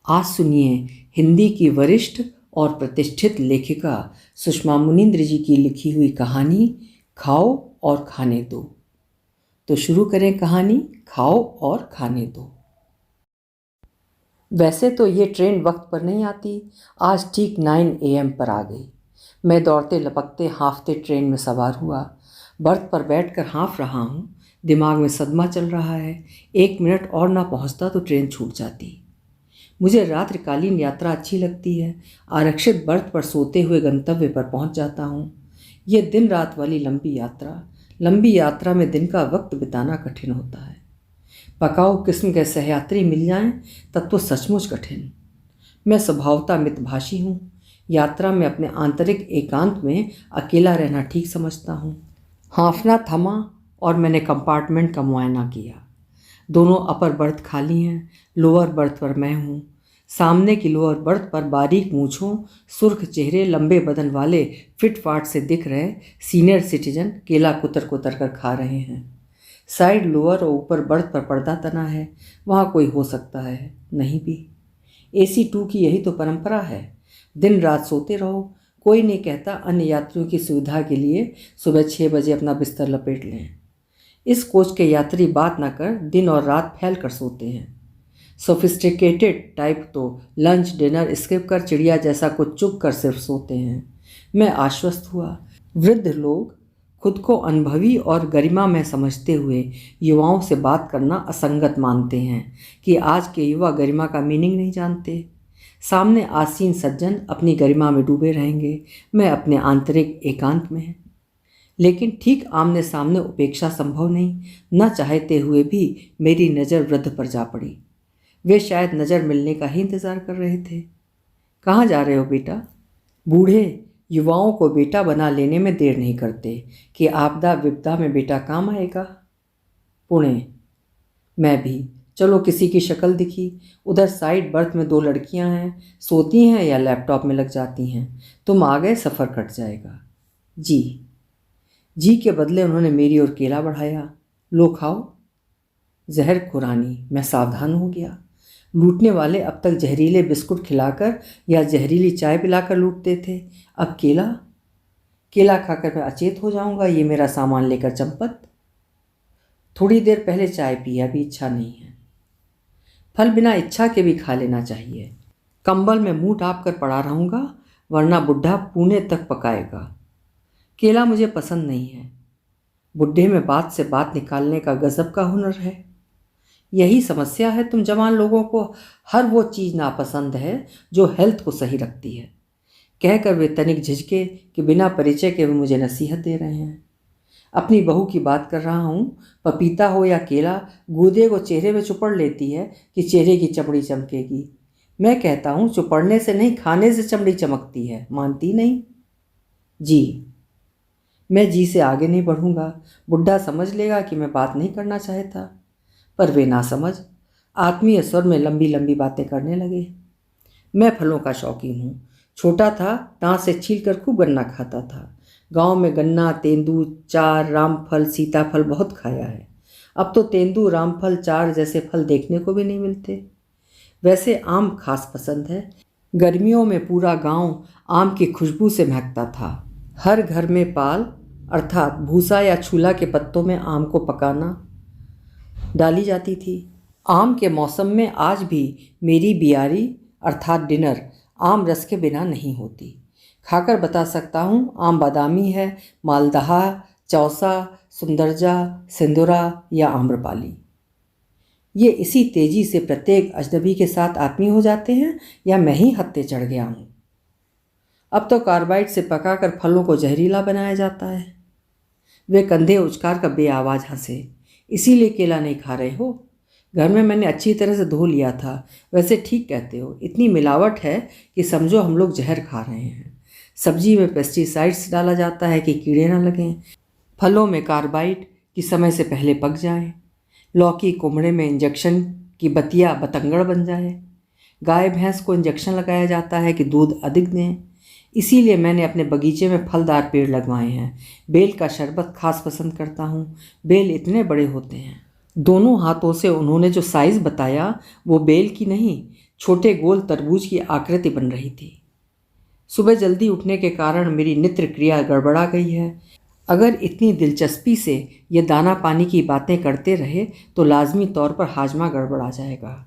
आज सुनिए हिंदी की वरिष्ठ और प्रतिष्ठित लेखिका सुषमा मुनिंद्र जी की लिखी हुई कहानी खाओ और खाने दो। तो शुरू करें कहानी खाओ और खाने दो। वैसे तो ये ट्रेन वक्त पर नहीं आती, आज ठीक 9 AM पर आ गई। मैं दौड़ते लपकते हाँफते ट्रेन में सवार हुआ। बर्थ पर बैठकर हाँफ रहा हूँ। दिमाग में सदमा चल रहा है। 1 मिनट और ना पहुँचता तो ट्रेन छूट जाती। मुझे रात्रिकालीन यात्रा अच्छी लगती है। आरक्षित बर्थ पर सोते हुए गंतव्य पर पहुंच जाता हूं। ये दिन रात वाली लंबी यात्रा में दिन का वक्त बिताना कठिन होता है। पकाऊ किस्म के सहयात्री मिल जाएं तब तो सचमुच कठिन। मैं स्वभावतः मितभाषी हूँ। यात्रा में अपने आंतरिक एकांत में अकेला रहना ठीक समझता हूँ। हाँफना थमा और मैंने कंपार्टमेंट का मुआयना किया। दोनों अपर बर्थ खाली हैं। लोअर बर्थ पर मैं हूँ। सामने की लोअर बर्थ पर बारीक मूँछों, सुर्ख चेहरे, लंबे बदन वाले फिट फाट से दिख रहे सीनियर सिटीजन केला कुतर कुतर कर खा रहे हैं। साइड लोअर और ऊपर बर्थ पर पर्दा तना है। वहाँ कोई हो सकता है, नहीं भी। AC 2 की यही तो परंपरा है। दिन रात सोते रहो। कोई नहीं कहता अन्य यात्रियों की सुविधा के लिए सुबह 6 बजे अपना बिस्तर लपेट लें। इस कोच के यात्री बात न कर दिन और रात फैल कर सोते हैं। सोफिस्टिकेटेड टाइप तो लंच डिनर स्किप कर चिड़िया जैसा कुछ चुप कर सिर्फ सोते हैं। मैं आश्वस्त हुआ। वृद्ध लोग खुद को अनुभवी और गरिमा में समझते हुए युवाओं से बात करना असंगत मानते हैं कि आज के युवा गरिमा का मीनिंग नहीं जानते। सामने आसीन सज्जन अपनी गरिमा में डूबे रहेंगे, मैं अपने आंतरिक एकांत में। लेकिन ठीक आमने सामने उपेक्षा संभव नहीं। न चाहते हुए भी मेरी नज़र वृद्ध पर जा पड़ी। वे शायद नज़र मिलने का ही इंतज़ार कर रहे थे। कहाँ जा रहे हो बेटा? बूढ़े युवाओं को बेटा बना लेने में देर नहीं करते कि आपदा विपदा में बेटा काम आएगा। पुणे। मैं भी। चलो किसी की शक्ल दिखी। उधर साइड बर्थ में 2 लड़कियां हैं, सोती हैं या लैपटॉप में लग जाती हैं। तुम आ गए, सफ़र कट जाएगा। जी के बदले उन्होंने मेरी ओर केला बढ़ाया। लो खाओ। जहर खुरानी। मैं सावधान हो गया। लूटने वाले अब तक जहरीले बिस्कुट खिलाकर या जहरीली चाय पिलाकर लूटते थे, अब केला खाकर मैं अचेत हो जाऊंगा। ये मेरा सामान लेकर चंपत। थोड़ी देर पहले चाय पी, अभी इच्छा नहीं है। फल बिना इच्छा के भी खा लेना चाहिए। कंबल में मुंह टाप कर पड़ा रहूंगा, वरना बुढ़ा पुणे तक पकाएगा। केला मुझे पसंद नहीं है। बुढ़े में बात से बात निकालने का गजब का हुनर है। यही समस्या है, तुम जवान लोगों को हर वो चीज़ नापसंद है जो हेल्थ को सही रखती है। कहकर वे तनिक झिझके कि बिना परिचय के वे मुझे नसीहत दे रहे हैं। अपनी बहू की बात कर रहा हूँ। पपीता हो या केला, गूदे को चेहरे में चुपड़ लेती है कि चेहरे की चमड़ी चमकेगी। मैं कहता हूँ चुपड़ने से नहीं, खाने से चमड़ी चमकती है। मानती नहीं? जी। मैं जी से आगे नहीं बढ़ूंगा। बुढ़ा समझ लेगा कि मैं बात नहीं करना चाहता। पर वे ना समझ आत्मीय स्वर में लंबी लंबी बातें करने लगे। मैं फलों का शौकीन हूँ। छोटा था दांत से छील कर खूब गन्ना खाता था। गांव में गन्ना, तेंदू, चार, रामफल, सीताफल बहुत खाया है। अब तो तेंदू, रामफल, चार जैसे फल देखने को भी नहीं मिलते। वैसे आम खास पसंद है। गर्मियों में पूरा गांव आम की खुशबू से महकता था। हर घर में पाल अर्थात भूसा या छूला के पत्तों में आम को पकाना डाली जाती थी। आम के मौसम में आज भी मेरी बियारी अर्थात डिनर आम रस के बिना नहीं होती। खाकर बता सकता हूँ, आम बादामी है, मालदहा, चौसा, सुंदरजा, सिंदूरा या आम्रपाली। ये इसी तेजी से प्रत्येक अजनबी के साथ आत्मीय हो जाते हैं या मैं ही हत्ते चढ़ गया हूँ? अब तो कार्बाइड से पकाकर फलों को जहरीला बनाया जाता है। वे कंधे उचकार कर बेआवाज़ हंसे। इसीलिए केला नहीं खा रहे हो? घर में मैंने अच्छी तरह से धो लिया था। वैसे ठीक कहते हो, इतनी मिलावट है कि समझो हम लोग जहर खा रहे हैं। सब्जी में पेस्टिसाइड्स डाला जाता है कि कीड़े ना लगें। फलों में कार्बाइड कि समय से पहले पक जाए। लौकी कुमड़े में इंजेक्शन की बतिया बतंगड़ बन जाए। गाय भैंस को इंजेक्शन लगाया जाता है कि दूध अधिक दें। इसीलिए मैंने अपने बगीचे में फलदार पेड़ लगवाए हैं। बेल का शरबत खास पसंद करता हूँ। बेल इतने बड़े होते हैं। दोनों हाथों से उन्होंने जो साइज बताया वो बेल की नहीं, छोटे गोल तरबूज की आकृति बन रही थी। सुबह जल्दी उठने के कारण मेरी नित्य क्रिया गड़बड़ा गई है। अगर इतनी दिलचस्पी से ये दाना पानी की बातें करते रहे तो लाजमी तौर पर हाजमा गड़बड़ा जाएगा।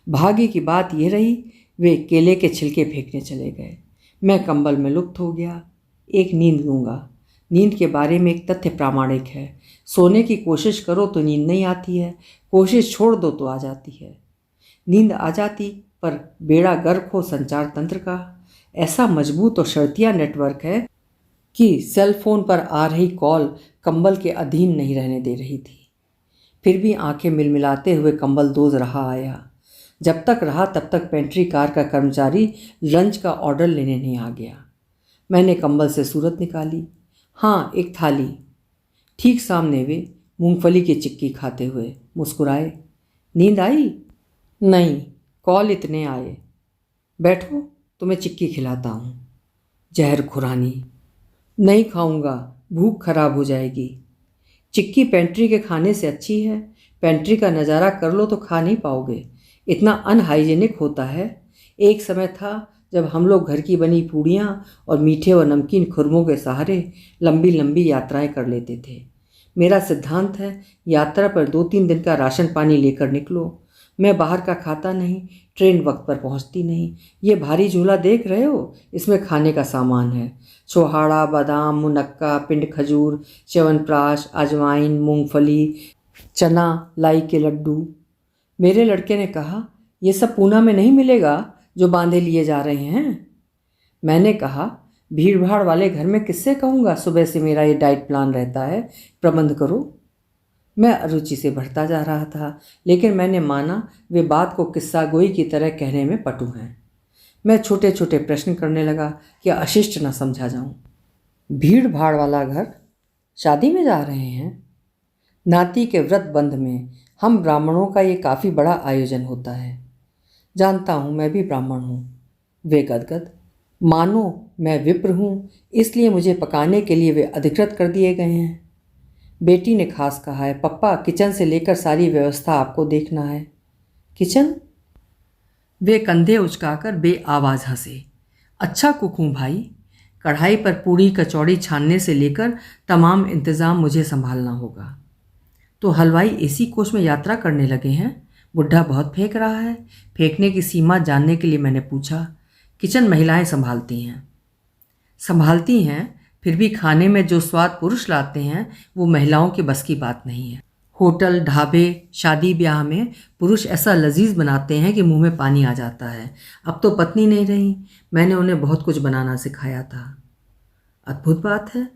भाग्य की बात यह रही, वे केले के छिलके फेंकने चले गए। मैं कंबल में लुप्त हो गया। एक नींद लूँगा। नींद के बारे में एक तथ्य प्रामाणिक है, सोने की कोशिश करो तो नींद नहीं आती है, कोशिश छोड़ दो तो आ जाती है। नींद आ जाती, पर बेड़ा गर्क हो संचार तंत्र का। ऐसा मजबूत और शर्तिया नेटवर्क है कि सेल फोन पर आ रही कॉल कंबल के अधीन नहीं रहने दे रही थी। फिर भी आंखें मिलमिलाते हुए कंबल दोज रहा आया। जब तक रहा तब तक पेंट्री कार का कर्मचारी लंच का ऑर्डर लेने नहीं आ गया। मैंने कंबल से सूरत निकाली। हाँ, एक थाली। ठीक सामने वे मूंगफली की चिक्की खाते हुए मुस्कुराए। नींद आई? नहीं, कॉल इतने आए। बैठो, तुम्हें चिक्की खिलाता हूँ। जहर खुरानी। नहीं खाऊंगा, भूख खराब हो जाएगी। चिक्की पेंट्री के खाने से अच्छी है। पेंट्री का नज़ारा कर लो तो खा नहीं पाओगे, इतना अनहाइजेनिक होता है। एक समय था जब हम लोग घर की बनी पूड़ियाँ और मीठे और नमकीन खुरमों के सहारे लंबी लंबी यात्राएं कर लेते थे। मेरा सिद्धांत है, यात्रा पर 2-3 दिन का राशन पानी लेकर निकलो। मैं बाहर का खाता नहीं, ट्रेन वक्त पर पहुंचती नहीं। ये भारी झोला देख रहे हो, इसमें खाने का सामान है। छोहाड़ा, बादाम, मुनक्का, पिंड खजूर, च्यवनप्राश, अजवाइन, मूंगफली, चना, लाई के लड्डू। मेरे लड़के ने कहा, ये सब पूना में नहीं मिलेगा जो बांधे लिए जा रहे हैं। मैंने कहा, भीड़ भाड़ वाले घर में किससे कहूँगा, सुबह से मेरा ये डाइट प्लान रहता है, प्रबंध करो। मैं अरुचि से बढ़ता जा रहा था, लेकिन मैंने माना वे बात को किस्सा गोई की तरह कहने में पटु हैं। मैं छोटे छोटे प्रश्न करने लगा कि अशिष्ट न समझा जाऊं। भीड़ भाड़ वाला घर? शादी में जा रहे हैं? नाती के व्रत बंध में हम ब्राह्मणों का ये काफ़ी बड़ा आयोजन होता है। जानता हूँ, मैं भी ब्राह्मण हूँ। वे गदगद। मानो मैं विप्र हूँ, इसलिए मुझे पकाने के लिए वे अधिकृत कर दिए गए हैं। बेटी ने खास कहा है, पप्पा किचन से लेकर सारी व्यवस्था आपको देखना है। किचन? वे कंधे उचकाकर बेआवाज़ हंसे। अच्छा कुक हूँ भाई। कढ़ाई पर पूड़ी कचौड़ी छानने से लेकर तमाम इंतज़ाम मुझे संभालना होगा। तो हलवाई एसी कोच में यात्रा करने लगे हैं? बुढ़ा बहुत फेंक रहा है। फेंकने की सीमा जानने के लिए मैंने पूछा। किचन महिलाएं संभालती हैं, फिर भी खाने में जो स्वाद पुरुष लाते हैं वो महिलाओं के बस की बात नहीं है। होटल, ढाबे, शादी ब्याह में पुरुष ऐसा लजीज बनाते हैं कि मुंह में पानी आ जाता है। अब तो पत्नी नहीं रही, मैंने उन्हें बहुत कुछ बनाना सिखाया था। अद्भुत बात है।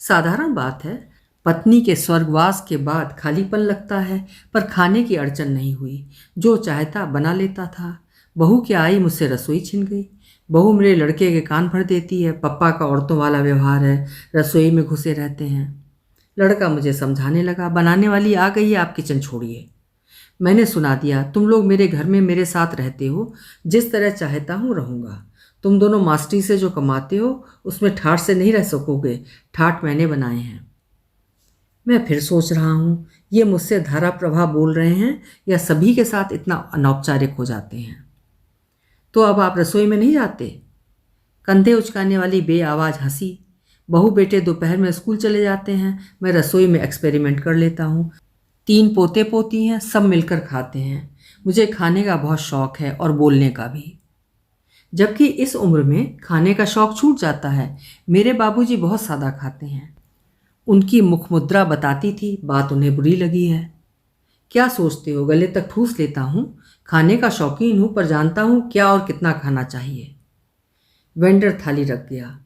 साधारण बात है। पत्नी के स्वर्गवास के बाद खालीपन लगता है, पर खाने की अड़चन नहीं हुई। जो चाहता बना लेता था। बहू क्या आई, मुझसे रसोई छिन गई। बहू मेरे लड़के के कान भर देती है। पप्पा का औरतों वाला व्यवहार है, रसोई में घुसे रहते हैं। लड़का मुझे समझाने लगा, बनाने वाली आ गई है, आप किचन छोड़िए। मैंने सुना दिया, तुम लोग मेरे घर में मेरे साथ रहते हो, जिस तरह चाहता हूँ रहूँगा। तुम दोनों मास्टरी से जो कमाते हो उसमें ठाठ से नहीं रह सकोगे। ठाठ मैंने बनाए हैं। मैं फिर सोच रहा हूँ, ये मुझसे धारा प्रभा बोल रहे हैं या सभी के साथ इतना अनौपचारिक हो जाते हैं। तो अब आप रसोई में नहीं जाते? कंधे उचकाने वाली बेआवाज़ हंसी। बहू बेटे दोपहर में स्कूल चले जाते हैं, मैं रसोई में एक्सपेरिमेंट कर लेता हूँ। 3 पोते पोती हैं, सब मिलकर खाते हैं। मुझे खाने का बहुत शौक़ है और बोलने का भी, जबकि इस उम्र में खाने का शौक़ छूट जाता है। मेरे बाबूजी बहुत सादा खाते हैं। उनकी मुखमुद्रा बताती थी बात उन्हें बुरी लगी है। क्या सोचते हो, गले तक ठूस लेता हूँ। खाने का शौकीन हूँ, पर जानता हूँ क्या और कितना खाना चाहिए। वेंडर थाली रख गया।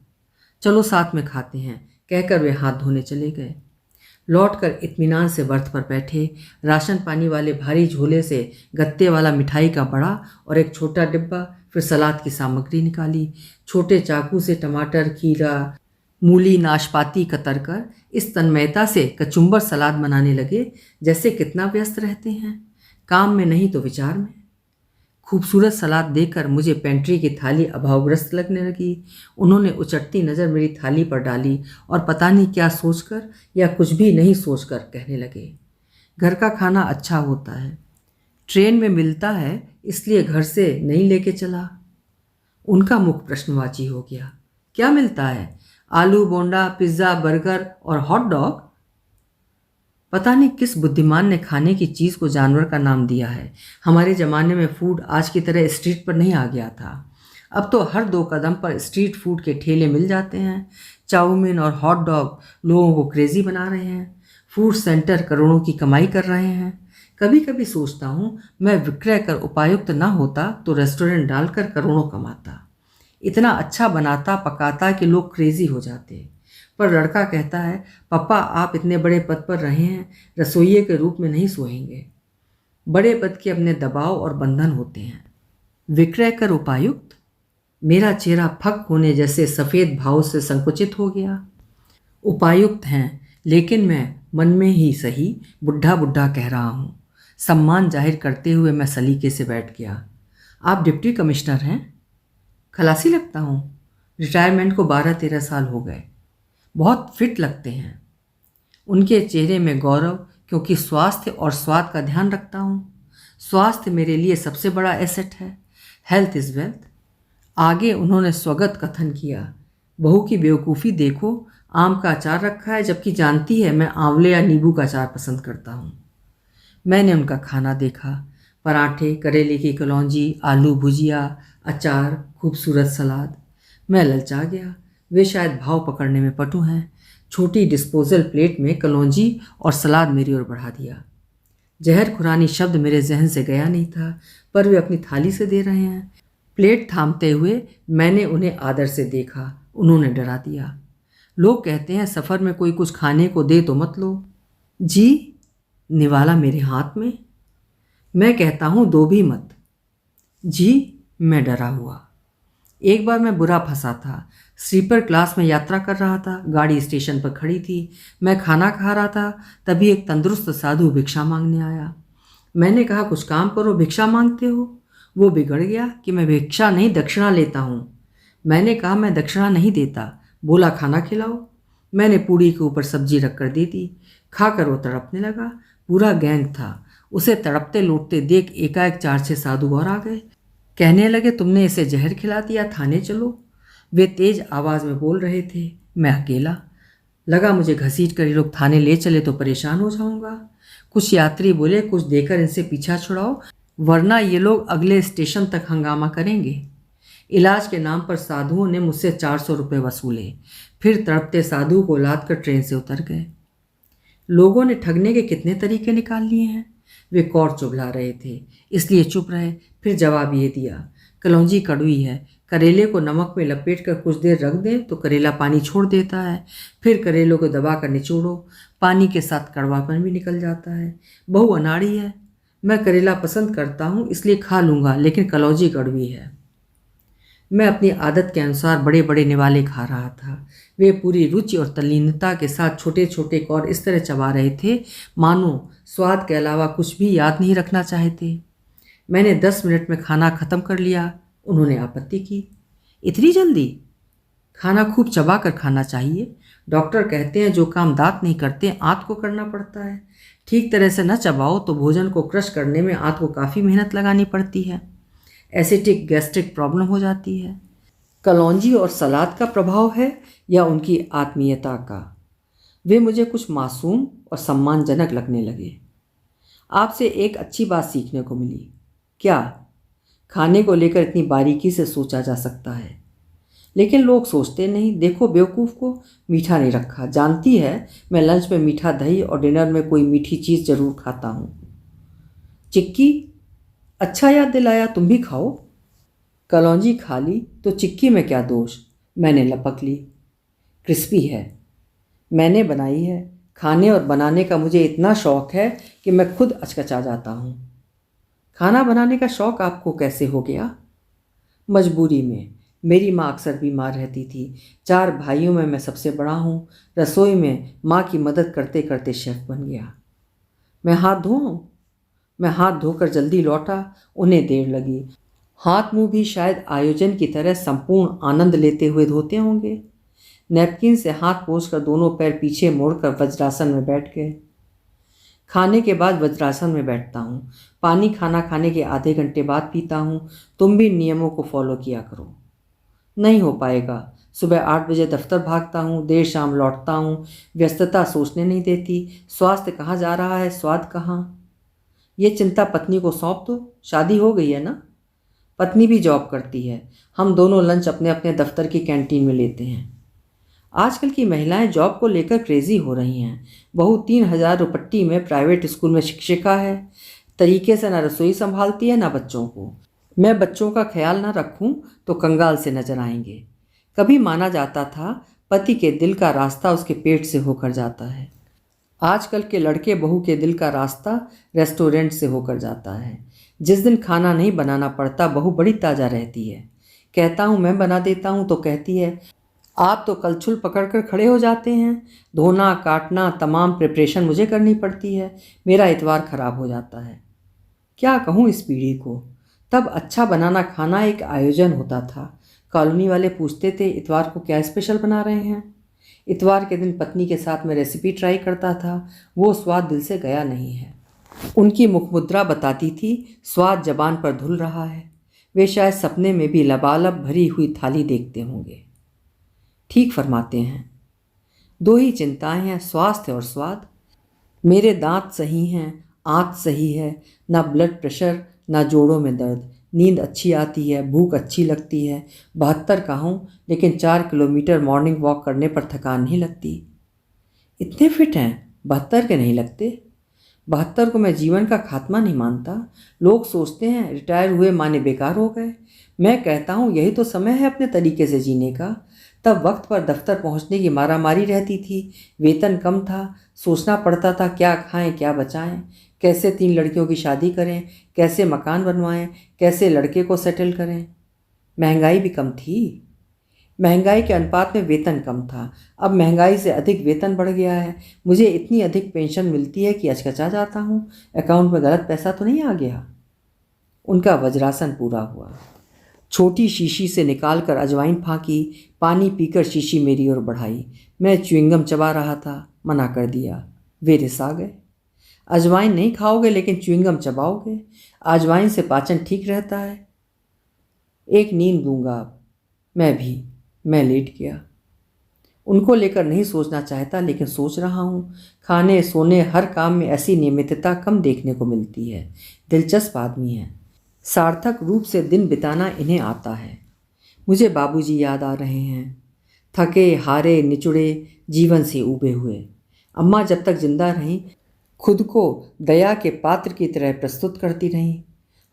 चलो साथ में खाते हैं, कहकर वे हाथ धोने चले गए। लौटकर इत्मीनान से बर्थ पर बैठे। राशन पानी वाले भारी झोले से गत्ते वाला मिठाई का बड़ा और एक छोटा डिब्बा, फिर सलाद की सामग्री निकाली। छोटे चाकू से टमाटर, खीरा, मूली, नाशपाती कतर कर इस तन्मयता से कचुम्बर सलाद बनाने लगे जैसे कितना व्यस्त रहते हैं, काम में नहीं तो विचार में। खूबसूरत सलाद देखकर मुझे पेंट्री की थाली अभावग्रस्त लगने लगी। उन्होंने उचटती नज़र मेरी थाली पर डाली और पता नहीं क्या सोचकर या कुछ भी नहीं सोचकर कहने लगे, घर का खाना अच्छा होता है, ट्रेन में मिलता है इसलिए घर से नहीं लेके चला। उनका मुख प्रश्नवाची हो गया। क्या मिलता है? आलू बोंडा, पिज्ज़ा, बर्गर और हॉट डॉग? पता नहीं किस बुद्धिमान ने खाने की चीज़ को जानवर का नाम दिया है। हमारे ज़माने में फूड आज की तरह स्ट्रीट पर नहीं आ गया था। अब तो हर 2 कदम पर स्ट्रीट फूड के ठेले मिल जाते हैं। चाउमीन और हॉट डॉग लोगों को क्रेजी बना रहे हैं। फूड सेंटर करोड़ों की कमाई कर रहे हैं। कभी कभी सोचता हूँ मैं विक्रय कर उपायुक्त ना होता तो रेस्टोरेंट डालकर करोड़ों कमाता। इतना अच्छा बनाता पकाता कि लोग क्रेजी हो जाते। पर लड़का कहता है, पापा आप इतने बड़े पद पर रहे हैं, रसोइये के रूप में नहीं सोएंगे। बड़े पद के अपने दबाव और बंधन होते हैं। विक्रय कर उपायुक्त? मेरा चेहरा फक होने जैसे सफ़ेद भाव से संकुचित हो गया। उपायुक्त हैं, लेकिन मैं मन में ही सही बुढ़ा बुढ़ा कह रहा हूँ। सम्मान जाहिर करते हुए मैं सलीके से बैठ गया। आप डिप्टी कमिश्नर हैं? खलासी लगता हूँ। रिटायरमेंट को 12-13 साल हो गए। बहुत फिट लगते हैं। उनके चेहरे में गौरव, क्योंकि स्वास्थ्य और स्वाद का ध्यान रखता हूँ। स्वास्थ्य मेरे लिए सबसे बड़ा एसेट है। Health is wealth. आगे उन्होंने स्वगत कथन किया। बहू की बेवकूफ़ी देखो, आम का अचार रखा है जबकि जानती है मैं आंवले या नींबू का अचार पसंद करता हूँ। मैंने उनका खाना देखा। पराठे, करेले की कलौंजी, आलू भुजिया, अचार, खूबसूरत सलाद। मैं ललचा गया। वे शायद भाव पकड़ने में पटु हैं। छोटी डिस्पोजल प्लेट में कलौंजी और सलाद मेरी ओर बढ़ा दिया। जहर खुरानी शब्द मेरे जहन से गया नहीं था, पर वे अपनी थाली से दे रहे हैं। प्लेट थामते हुए मैंने उन्हें आदर से देखा। उन्होंने डरा दिया। लोग कहते हैं सफ़र में कोई कुछ खाने को दे तो मत लो। जी, निवाला मेरे हाथ में। मैं कहता हूँ दो भी मत। जी, मैं डरा हुआ। एक बार मैं बुरा फंसा था। स्लीपर क्लास में यात्रा कर रहा था। गाड़ी स्टेशन पर खड़ी थी। मैं खाना खा रहा था। तभी एक तंदुरुस्त साधु भिक्षा मांगने आया। मैंने कहा, कुछ काम करो, भिक्षा मांगते हो? वो बिगड़ गया कि मैं भिक्षा नहीं दक्षिणा लेता हूँ। मैंने कहा, मैं दक्षिणा नहीं देता। बोला, खाना खिलाओ। मैंने पूड़ी के ऊपर सब्जी रख कर दे दी। खाकर वो तड़पने लगा। पूरा गैंग था। उसे तड़पते लौटते देख एकाएक 4-6 साधु और आ गए। कहने लगे, तुमने इसे जहर खिला दिया, थाने चलो। वे तेज आवाज़ में बोल रहे थे। मैं अकेला। लगा मुझे घसीट कर ये लोग थाने ले चले तो परेशान हो जाऊंगा। कुछ यात्री बोले, कुछ देकर इनसे पीछा छुड़ाओ, वरना ये लोग अगले स्टेशन तक हंगामा करेंगे। इलाज के नाम पर साधुओं ने मुझसे 400 रुपये वसूले। फिर तड़पते साधु को लाद कर ट्रेन से उतर गए। लोगों ने ठगने के कितने तरीके निकाल लिए हैं। वे कौर चुभला रहे थे, इसलिए चुप रहे। फिर जवाब ये दिया, कलौंजी कड़वी है। करेले को नमक में लपेट कर कुछ देर रख दें तो करेला पानी छोड़ देता है। फिर करेलों को दबा कर निचोड़ो, पानी के साथ कड़वापन भी निकल जाता है। बहू अनाड़ी है। मैं करेला पसंद करता हूँ इसलिए खा लूँगा, लेकिन कलौंजी कड़वी है। मैं अपनी आदत के अनुसार बड़े बड़े निवाले खा रहा था। वे पूरी रुचि और तल्लीनता के साथ छोटे छोटे कौर इस तरह चबा रहे थे मानो स्वाद के अलावा कुछ भी याद नहीं रखना चाहते। मैंने 10 मिनट में खाना ख़त्म कर लिया। उन्होंने आपत्ति की, इतनी जल्दी? खाना खूब चबा कर खाना चाहिए। डॉक्टर कहते हैं जो काम दांत नहीं करते आंत को करना पड़ता है। ठीक तरह से न चबाओ तो भोजन को क्रश करने में आंत को काफ़ी मेहनत लगानी पड़ती है। एसिडिक गैस्ट्रिक प्रॉब्लम हो जाती है। कलौंजी और सलाद का प्रभाव है या उनकी आत्मीयता का? वे मुझे कुछ मासूम और सम्मानजनक लगने लगे। आपसे एक अच्छी बात सीखने को मिली। क्या? खाने को लेकर इतनी बारीकी से सोचा जा सकता है, लेकिन लोग सोचते नहीं। देखो बेवकूफ़ को, मीठा नहीं रखा। जानती है मैं लंच में मीठा दही और डिनर में कोई मीठी चीज़ ज़रूर खाता हूँ। चिक्की? अच्छा याद दिलाया, तुम भी खाओ। कलौंजी खा ली तो चिक्की में क्या दोष? मैंने लपक ली। क्रिस्पी है, मैंने बनाई है। खाने और बनाने का मुझे इतना शौक़ है कि मैं खुद अचकचा जाता हूँ। खाना बनाने का शौक़ आपको कैसे हो गया? मजबूरी में। मेरी माँ अक्सर बीमार रहती थी। 4 भाइयों में मैं सबसे बड़ा हूँ। रसोई में माँ की मदद करते करते शेफ़ बन गया। मैं हाथ धोकर जल्दी लौटा। उन्हें देर लगी। हाथ मुंह भी शायद आयोजन की तरह संपूर्ण आनंद लेते हुए धोते होंगे। नैपकिन से हाथ पोंछकर दोनों पैर पीछे मोड़कर वज्रासन में बैठ गए। खाने के बाद वज्रासन में बैठता हूँ। पानी खाना खाने के आधे घंटे बाद पीता हूँ। तुम भी नियमों को फॉलो किया करो। नहीं हो पाएगा। सुबह 8 बजे दफ्तर भागता हूँ, देर शाम लौटता हूँ। व्यस्तता सोचने नहीं देती। स्वास्थ्य कहाँ जा रहा है, स्वाद कहाँ। ये चिंता पत्नी को सौंप दो, शादी हो गई है ना। पत्नी भी जॉब करती है। हम दोनों लंच अपने अपने दफ्तर की कैंटीन में लेते हैं। आजकल की महिलाएं जॉब को लेकर क्रेजी हो रही हैं। बहू 3,000 रुपट्टी में प्राइवेट स्कूल में शिक्षिका है। तरीके से ना रसोई संभालती है ना बच्चों को। मैं बच्चों का ख्याल ना रखूं तो कंगाल से नजर आएंगे। कभी माना जाता था पति के दिल का रास्ता उसके पेट से होकर जाता है। आजकल के लड़के बहू के दिल का रास्ता रेस्टोरेंट से होकर जाता है। जिस दिन खाना नहीं बनाना पड़ता बहू बड़ी ताज़ा रहती है। कहता हूँ मैं बना देता हूँ तो कहती है आप तो कलछुल पकड़कर खड़े हो जाते हैं। धोना काटना तमाम प्रिपरेशन मुझे करनी पड़ती है। मेरा इतवार खराब हो जाता है। क्या कहूँ इस पीढ़ी को। तब अच्छा बनाना खाना एक आयोजन होता था। कॉलोनी वाले पूछते थे इतवार को क्या स्पेशल बना रहे हैं। इतवार के दिन पत्नी के साथ मैं रेसिपी ट्राई करता था। वो स्वाद दिल से गया नहीं है। उनकी मुखमुद्रा बताती थी स्वाद जबान पर धुल रहा है। वे शायद सपने में भी लबालब भरी हुई थाली देखते होंगे। ठीक फरमाते हैं। दो ही चिंताएं हैं, स्वास्थ्य और स्वाद। मेरे दांत सही हैं, आंत सही है, ना ब्लड प्रेशर ना जोड़ों में दर्द। नींद अच्छी आती है, भूख अच्छी लगती है। 72 का हूँ लेकिन 4 किलोमीटर मॉर्निंग वॉक करने पर थकान नहीं लगती। इतने फिट हैं, 72 के नहीं लगते। 72 को मैं जीवन का खात्मा नहीं मानता। लोग सोचते हैं रिटायर हुए माने बेकार हो गए। मैं कहता हूँ यही तो समय है अपने तरीके से जीने का। तब वक्त पर दफ्तर पहुँचने की मारामारी रहती थी। वेतन कम था। सोचना पड़ता था क्या खाएं क्या बचाएं, कैसे 3 लड़कियों की शादी करें, कैसे मकान बनवाएं, कैसे लड़के को सेटल करें। महंगाई भी कम थी। महंगाई के अनुपात में वेतन कम था। अब महंगाई से अधिक वेतन बढ़ गया है। मुझे इतनी अधिक पेंशन मिलती है कि अचकचा जाता हूँ। अकाउंट में गलत पैसा तो नहीं आ गया। उनका वज्रासन पूरा हुआ। छोटी शीशी से निकालकर अजवाइन फाँकी। पानी पीकर शीशी मेरी ओर बढ़ाई। मैं च्युइंगम चबा रहा था, मना कर दिया। वे रिसा गए। अजवाइन नहीं खाओगे लेकिन च्युइंगम चबाओगे। अजवाइन से पाचन ठीक रहता है। एक नींद दूंगा अब। मैं भी। मैं लेट गया। उनको लेकर नहीं सोचना चाहता लेकिन सोच रहा हूँ। खाने सोने हर काम में ऐसी नियमितता कम देखने को मिलती है। दिलचस्प आदमी है। सार्थक रूप से दिन बिताना इन्हें आता है। मुझे बाबूजी याद आ रहे हैं, थके हारे निचुड़े जीवन से उबे हुए। अम्मा जब तक जिंदा रहीं खुद को दया के पात्र की तरह प्रस्तुत करती रहीं।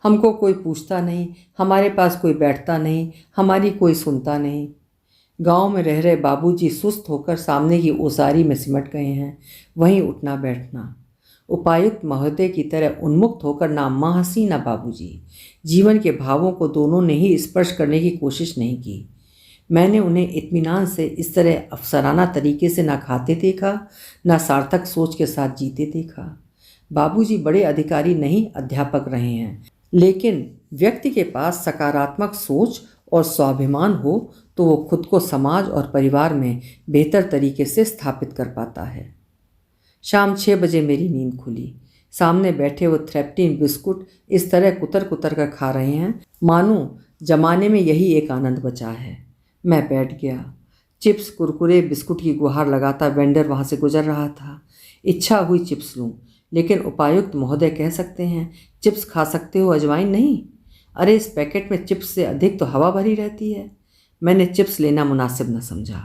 हमको कोई पूछता नहीं, हमारे पास कोई बैठता नहीं, हमारी कोई सुनता नहीं। गांव में रह रहे बाबूजी सुस्त होकर सामने की ओसारी में सिमट गए हैं। वहीं उठना बैठना। उपायुक्त महोदय की तरह उन्मुक्त होकर ना अम्मा हंसी ना बाबूजी। जीवन के भावों को दोनों ने ही स्पर्श करने की कोशिश नहीं की। मैंने उन्हें इत्मीनान से इस तरह अफसराना तरीके से ना खाते देखा, ना सार्थक सोच के साथ जीते देखा। बाबूजी बड़े अधिकारी नहीं, अध्यापक रहे हैं, लेकिन व्यक्ति के पास सकारात्मक सोच और स्वाभिमान हो तो वो खुद को समाज और परिवार में बेहतर तरीके से स्थापित कर पाता है। शाम 6 बजे मेरी नींद खुली। सामने बैठे वो थ्रेप्टीन बिस्कुट इस तरह कुतर कुतर कर खा रहे हैं मानो जमाने में यही एक आनंद बचा है। मैं बैठ गया। चिप्स कुरकुरे बिस्कुट की गुहार लगाता वेंडर वहाँ से गुजर रहा था। इच्छा हुई चिप्स लूँ, लेकिन उपायुक्त महोदय कह सकते हैं चिप्स खा सकते हो, अजवाइन नहीं। अरे इस पैकेट में चिप्स से अधिक तो हवा भरी रहती है। मैंने चिप्स लेना मुनासिब न समझा,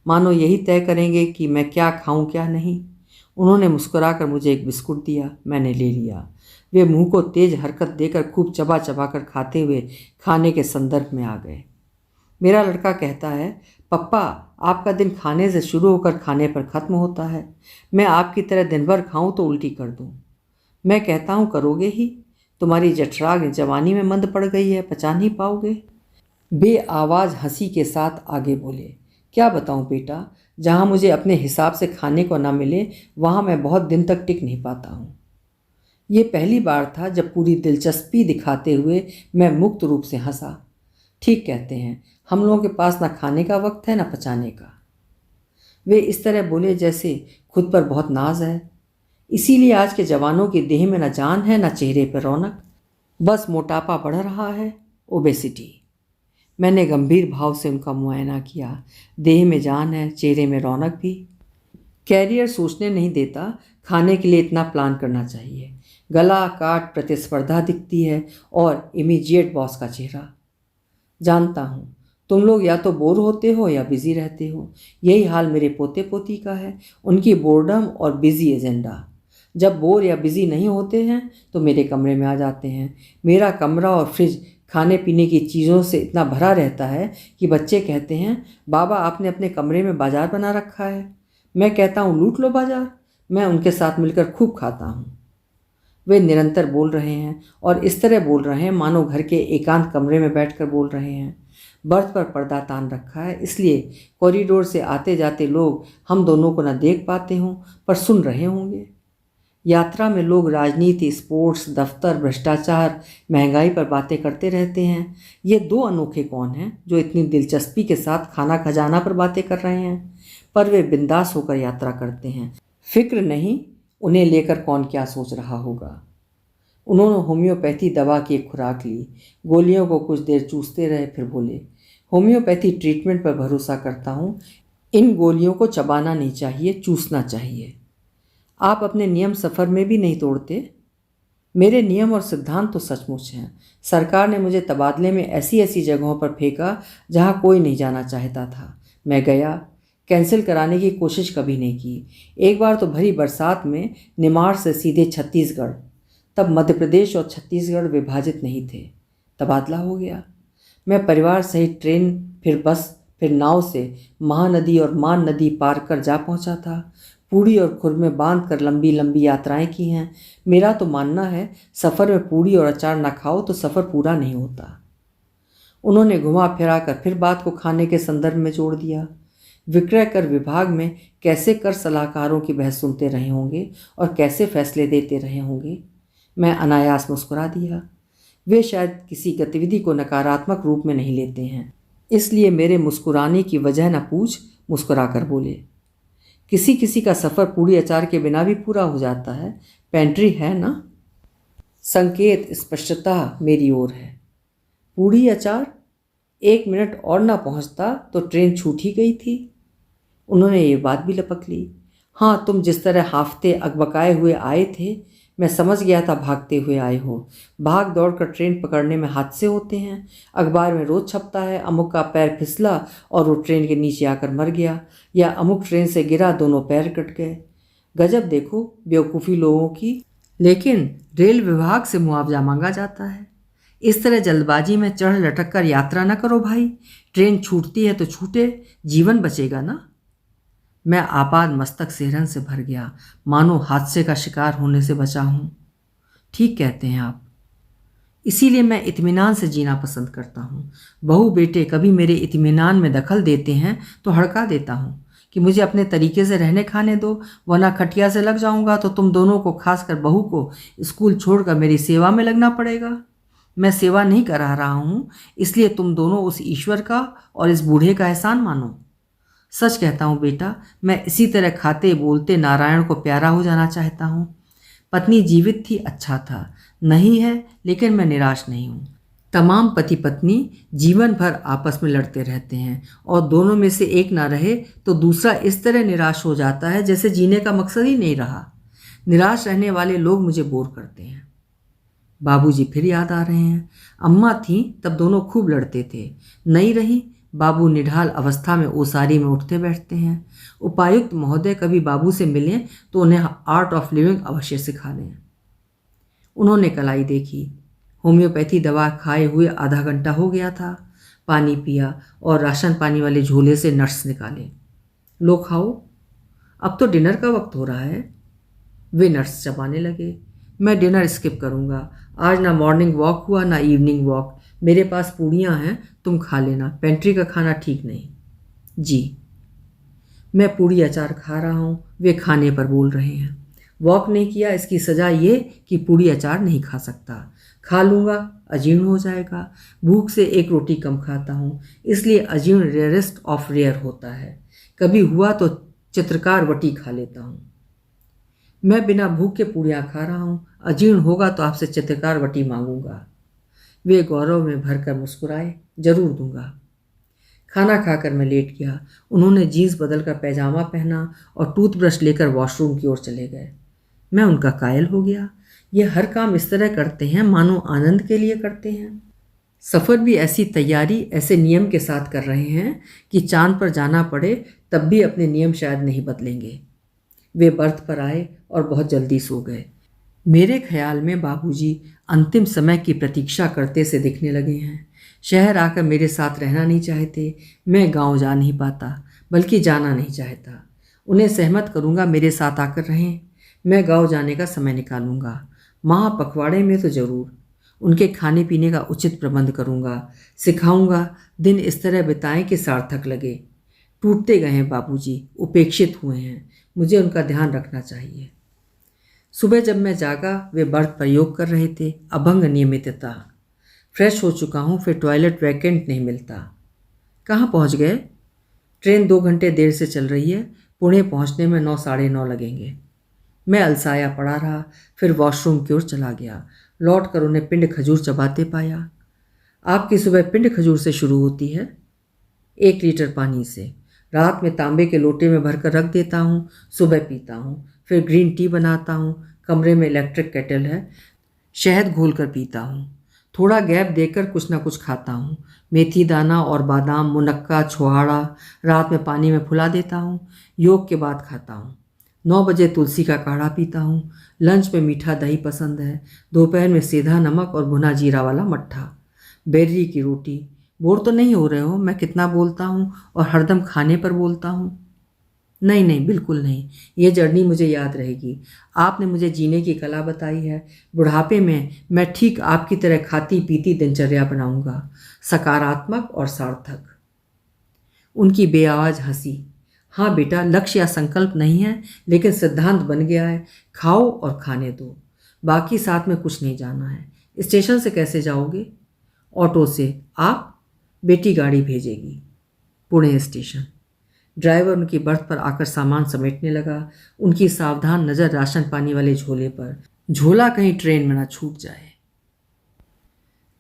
मानो यही तय करेंगे कि मैं क्या खाऊं क्या नहीं। उन्होंने मुस्कुराकर मुझे एक बिस्कुट दिया, मैंने ले लिया। वे मुंह को तेज हरकत देकर खूब चबा चबा कर खाते हुए खाने के संदर्भ में आ गए। मेरा लड़का कहता है पप्पा आपका दिन खाने से शुरू होकर खाने पर ख़त्म होता है। मैं आपकी तरह दिन भर खाऊं तो उल्टी कर दूं। मैं कहता हूं करोगे ही, तुम्हारी जठराग जवानी में मंद पड़ गई है, पचा नहीं पाओगे। बे आवाज़ हंसी के साथ आगे बोले, क्या बताऊं बेटा, जहां मुझे अपने हिसाब से खाने को ना मिले वहां मैं बहुत दिन तक टिक नहीं पाता हूं। ये पहली बार था जब पूरी दिलचस्पी दिखाते हुए मैं मुक्त रूप से हंसा। ठीक कहते हैं, हम लोगों के पास ना खाने का वक्त है ना पचाने का। वे इस तरह बोले जैसे खुद पर बहुत नाज है। इसीलिए आज के जवानों की देह में न जान है न चेहरे पर रौनक, बस मोटापा बढ़ रहा है, ओबेसिटी। मैंने गंभीर भाव से उनका मुआयना किया। देह में जान है, चेहरे में रौनक भी। कैरियर सोचने नहीं देता, खाने के लिए इतना प्लान करना चाहिए। गला काट प्रतिस्पर्धा दिखती है और इमीडिएट बॉस का चेहरा। जानता हूँ तुम लोग या तो बोर होते हो या बिजी रहते हो। यही हाल मेरे पोते पोती का है, उनकी बोर्डम और बिजी एजेंडा। जब बोर या बिजी नहीं होते हैं तो मेरे कमरे में आ जाते हैं। मेरा कमरा और फ्रिज खाने पीने की चीज़ों से इतना भरा रहता है कि बच्चे कहते हैं, बाबा आपने अपने कमरे में बाजार बना रखा है। मैं कहता हूँ, लूट लो बाजार। मैं उनके साथ मिलकर खूब खाता हूँ। वे निरंतर बोल रहे हैं और इस तरह बोल रहे हैं मानो घर के एकांत कमरे में बैठकर बोल रहे हैं। बर्थ पर पर्दा तान रखा है, इसलिए कॉरिडोर से आते जाते लोग हम दोनों को न देख पाते हों पर सुन रहे होंगे। यात्रा में लोग राजनीति, स्पोर्ट्स, दफ्तर, भ्रष्टाचार, महंगाई पर बातें करते रहते हैं। ये दो अनोखे कौन हैं जो इतनी दिलचस्पी के साथ खाना खजाना पर बातें कर रहे हैं, पर वे बिंदास होकर यात्रा करते हैं। फिक्र नहीं उन्हें लेकर कौन क्या सोच रहा होगा। उन्होंने होम्योपैथी दवा की एक खुराक ली, गोलियों को कुछ देर चूसते रहे, फिर बोले, होम्योपैथी ट्रीटमेंट पर भरोसा करता हूँ। इन गोलियों को चबाना नहीं चाहिए, चूसना चाहिए। आप अपने नियम सफ़र में भी नहीं तोड़ते। मेरे नियम और सिद्धांत तो सचमुच हैं। सरकार ने मुझे तबादले में ऐसी ऐसी जगहों पर फेंका जहाँ कोई नहीं जाना चाहता था। मैं गया, कैंसिल कराने की कोशिश कभी नहीं की। एक बार तो भरी बरसात में निमाड़ से सीधे छत्तीसगढ़, तब मध्य प्रदेश और छत्तीसगढ़ विभाजित नहीं थे, तबादला हो गया। मैं परिवार सहित ट्रेन, फिर बस, फिर नाव से महानदी और मान नदी पार कर जा पहुंचा था। पूड़ी और खुर में बांध कर लंबी लंबी यात्राएं की हैं। मेरा तो मानना है सफ़र में पूड़ी और अचार ना खाओ तो सफ़र पूरा नहीं होता। उन्होंने घुमा फिरा कर फिर बात को खाने के संदर्भ में जोड़ दिया। विक्रय कर विभाग में कैसे कर सलाहकारों की बहस सुनते रहे होंगे और कैसे फैसले देते रहे होंगे। मैं अनायास मुस्कुरा दिया। वे शायद किसी गतिविधि को नकारात्मक रूप में नहीं लेते हैं, इसलिए मेरे मुस्कुराने की वजह न पूछ, मुस्कुरा कर बोले, किसी किसी का सफ़र पूड़ी अचार के बिना भी पूरा हो जाता है। पेंट्री है ना? संकेत स्पष्टतः मेरी ओर है। पूड़ी अचार? 1 मिनट और ना पहुंचता तो ट्रेन छूट ही गई थी। उन्होंने ये बात भी लपक ली। हाँ, तुम जिस तरह हाफते अकबकाए हुए आए थे, मैं समझ गया था भागते हुए आए हो। भाग दौड़ कर ट्रेन पकड़ने में हादसे होते हैं। अखबार में रोज़ छपता है, अमुक का पैर फिसला और वो ट्रेन के नीचे आकर मर गया, या अमुक ट्रेन से गिरा, दोनों पैर कट गए। गजब देखो बेवकूफ़ी लोगों की। लेकिन रेल विभाग से मुआवजा मांगा जाता है। इस तरह जल्दबाजी में चढ़ लटक कर यात्रा न करो भाई। ट्रेन छूटती है तो छूटे, जीवन बचेगा ना। मैं आपाद मस्तक सिहरन से भर गया, मानो हादसे का शिकार होने से बचा हूँ। ठीक कहते हैं आप। इसीलिए मैं इत्मीनान से जीना पसंद करता हूँ। बहू बेटे कभी मेरे इत्मीनान में दखल देते हैं तो हड़का देता हूँ कि मुझे अपने तरीके से रहने खाने दो, वरना खटिया से लग जाऊँगा तो तुम दोनों को, खासकर बहू को, स्कूल छोड़कर मेरी सेवा में लगना पड़ेगा। मैं सेवा नहीं करा रहा हूँ, इसलिए तुम दोनों उस ईश्वर का और इस बूढ़े का एहसान मानो। सच कहता हूँ बेटा, मैं इसी तरह खाते बोलते नारायण को प्यारा हो जाना चाहता हूँ। पत्नी जीवित थी, अच्छा था। नहीं है, लेकिन मैं निराश नहीं हूँ। तमाम पति पत्नी जीवन भर आपस में लड़ते रहते हैं और दोनों में से एक ना रहे तो दूसरा इस तरह निराश हो जाता है जैसे जीने का मकसद ही नहीं रहा। निराश रहने वाले लोग मुझे बोर करते हैं। बाबूजी फिर याद आ रहे हैं। अम्मा थीं तब दोनों खूब लड़ते थे। नहीं रही, बाबू निढाल अवस्था में ओसारी में उठते बैठते हैं। उपायुक्त महोदय कभी बाबू से मिलें तो उन्हें आर्ट ऑफ लिविंग अवश्य सिखा दें। उन्होंने कलाई देखी। होम्योपैथी दवा खाए हुए आधा घंटा हो गया था। पानी पिया और राशन पानी वाले झोले से नट्स निकाले। लो खाओ, अब तो डिनर का वक्त हो रहा है। वे नट्स चबाने लगे। मैं डिनर स्किप करूँगा। आज ना मॉर्निंग वॉक हुआ ना इवनिंग वॉक। मेरे पास पूड़ियाँ हैं, तुम खा लेना। पेंट्री का खाना ठीक नहीं। जी। मैं पूड़ी अचार खा रहा हूँ, वे खाने पर बोल रहे हैं। वॉक नहीं किया, इसकी सज़ा ये कि पूड़ी अचार नहीं खा सकता। खा लूँगा, अजीर्ण हो जाएगा। भूख से एक रोटी कम खाता हूँ, इसलिए अजीर्ण रेयरेस्ट ऑफ रेयर होता है। कभी हुआ तो चित्रकार वटी खा लेता हूँ। मैं बिना भूख के पूड़ियाँ खा रहा हूँ, अजीर्ण होगा तो आपसे चित्रकार वटी मांगूंगा। वे गौरव में भरकर मुस्कुराए, जरूर दूंगा। खाना खाकर मैं लेट गया। उन्होंने जीन्स बदलकर पैजामा पहना और टूथब्रश लेकर वॉशरूम की ओर चले गए। मैं उनका कायल हो गया। ये हर काम इस तरह करते हैं मानो आनंद के लिए करते हैं। सफ़र भी ऐसी तैयारी, ऐसे नियम के साथ कर रहे हैं कि चांद पर जाना पड़े तब भी अपने नियम शायद नहीं बदलेंगे। वे बर्थ पर आए और बहुत जल्दी सो गए। मेरे ख्याल में बाबूजी अंतिम समय की प्रतीक्षा करते से दिखने लगे हैं। शहर आकर मेरे साथ रहना नहीं चाहते। मैं गांव जा नहीं पाता, बल्कि जाना नहीं चाहता। उन्हें सहमत करूंगा मेरे साथ आकर रहें। मैं गांव जाने का समय निकालूंगा। माँ पखवाड़े में तो ज़रूर। उनके खाने पीने का उचित प्रबंध करूंगा, सिखाऊंगा। दिन इस तरह बिताएं कि सार्थक लगे। टूटते गए हैं बाबूजी, उपेक्षित हुए हैं। मुझे उनका ध्यान रखना चाहिए। सुबह जब मैं जागा, वे बर्थ प्रयोग कर रहे थे। अभंग नियमितता। फ्रेश हो चुका हूँ, फिर टॉयलेट वैकेंट नहीं मिलता। कहाँ पहुँच गए? ट्रेन 2 घंटे देर से चल रही है। पुणे पहुँचने में 9 साढ़े 9 लगेंगे। मैं अलसाया पड़ा रहा, फिर वॉशरूम की ओर चला गया। लौट कर उन्हें पिंड खजूर चबाते पाया। आपकी सुबह पिंड खजूर से शुरू होती है? 1 लीटर पानी से। रात में तांबे के लोटे में भरकर रख देता हूँ, सुबह पीता हूँ। फिर ग्रीन टी बनाता हूँ। कमरे में इलेक्ट्रिक केटल है, शहद घोल कर पीता हूँ। थोड़ा गैप देकर कुछ ना कुछ खाता हूँ। मेथी दाना और बादाम, मुनक्का, छुहाड़ा रात में पानी में फुला देता हूँ। योग के बाद खाता हूँ। 9 बजे तुलसी का काढ़ा पीता हूँ। लंच में मीठा दही पसंद है। दोपहर में सीधा नमक और भुना जीरा वाला मट्ठा। बेर्री की रोटी। बोर तो नहीं हो रहे हो? मैं कितना बोलता हूँ और हरदम खाने पर बोलता हूँ। नहीं नहीं, बिल्कुल नहीं। ये जर्नी मुझे याद रहेगी। आपने मुझे जीने की कला बताई है। बुढ़ापे में मैं ठीक आपकी तरह खाती पीती दिनचर्या बनाऊंगा, सकारात्मक और सार्थक। उनकी बेआवाज़ हंसी। हाँ बेटा, लक्ष्य या संकल्प नहीं है, लेकिन सिद्धांत बन गया है। खाओ और खाने दो। बाकी साथ में कुछ नहीं जाना है। स्टेशन से कैसे जाओगे? ऑटो से। आप? बेटी गाड़ी भेजेगी। पुणे स्टेशन। ड्राइवर उनकी बर्थ पर आकर सामान समेटने लगा। उनकी सावधान नज़र राशन पानी वाले झोले पर। झोला कहीं ट्रेन में ना छूट जाए।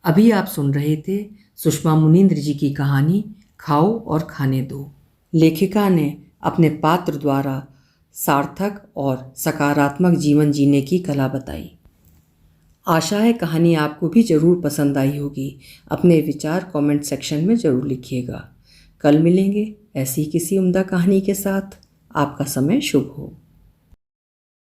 अभी आप सुन रहे थे सुषमा मुनींद्र जी की कहानी खाओ और खाने दो। लेखिका ने अपने पात्र द्वारा सार्थक और सकारात्मक जीवन जीने की कला बताई। आशा है कहानी आपको भी ज़रूर पसंद आई होगी। अपने विचार कमेंट सेक्शन में ज़रूर लिखिएगा। कल मिलेंगे ऐसी किसी उम्दा कहानी के साथ। आपका समय शुभ हो।